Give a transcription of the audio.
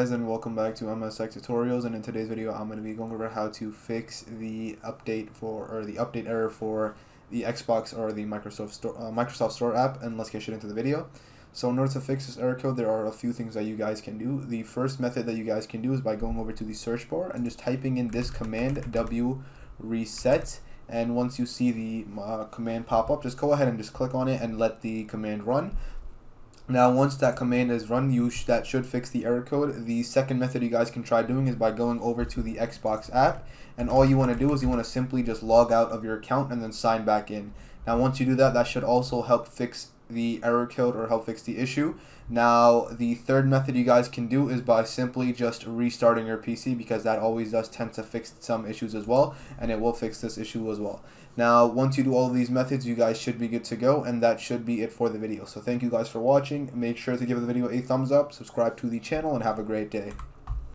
Guys, and welcome back to MS Tutorials, and in today's video I'm going to be going over how to fix the update error for the Xbox or the Microsoft Store app. And let's get straight into the video. So in order to fix this error code, there are a few things that you guys can do. The first method that you guys can do is by going over to the search bar and just typing in this command, W reset. And once you see the command pop up, just go ahead and just click on it and let the command run. Now, once that command is run, that should fix the error code. The second method you guys can try doing is by going over to the Xbox app, and all you want to do is you want to simply just log out of your account and then sign back in. Now, once you do that, that should also help fix the error code or help fix the issue. Now, the third method you guys can do is by simply just restarting your PC, because that always does tend to fix some issues as well, and it will fix this issue as well. Now, once you do all of these methods, you guys should be good to go, and that should be it for the video. So thank you guys for watching. Make sure to give the video a thumbs up, subscribe to the channel, and have a great day.